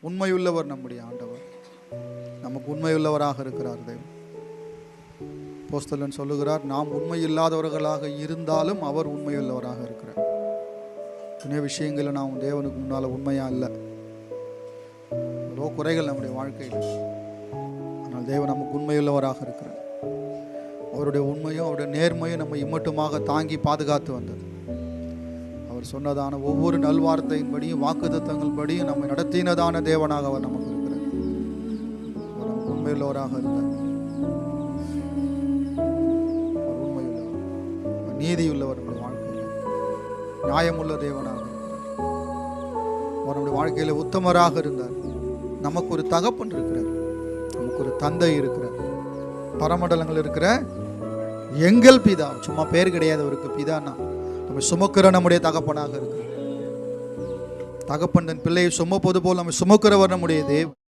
உண்மையுள்ளவர் நம்முடைய ஆண்டவர். நமக்கு உண்மையுள்ளவராக இருக்கிறார் தேவன். அப்போஸ்தலன் சொல்லுகிறார், நாம் உண்மையில்லாதவர்களாக இருந்தாலும் அவர் உண்மையுள்ளவராக இருக்கிறார். இத்தனை விஷயங்களில் நாம் தேவனுக்கு முன்னால் உண்மையாக இல்லை. எவ்வளோ குறைகள் நம்முடைய வாழ்க்கையில். ஆனால் தேவன் நமக்கு உண்மையுள்ளவராக இருக்கிறார். அவருடைய உண்மையும் அவருடைய நேர்மையும் நம்ம இம்மட்டுமாக தாங்கி பாதுகாத்து வந்தது. அவர் சொன்னதான ஒவ்வொரு நல்வார்த்தையின்படியும் வாக்குத்தத்தங்கள் படியும் நம்மை நடத்தினதான தேவனாக அவர் நமக்கு இருக்கிறார். அவர் நமக்கு உண்மையுள்ளவராக இருந்தார். அவர் உண்மையுள்ளவர், நீதியுள்ளவர். நம்முடைய வாழ்க்கையில் நியாயமுள்ள தேவனாக இருக்கிறார். அவர் நம்முடைய வாழ்க்கையில் உத்தமராக இருந்தார். நமக்கு ஒரு தகப்பன் இருக்கிறார், நமக்கு ஒரு தந்தை இருக்கிறார். பரமண்டலங்கள் இருக்கிற எங்கள் பிதா, சும்மா பேர் கிடையாது அவருக்கு. பிதானா நம்ம சுமக்கிற நம்முடைய தகப்பனாக இருக்கிறார். தகப்பன் தன் பிள்ளையை சுமப்பது போல் நம்ம சுமக்கிறவர் நம்முடைய தேவன்.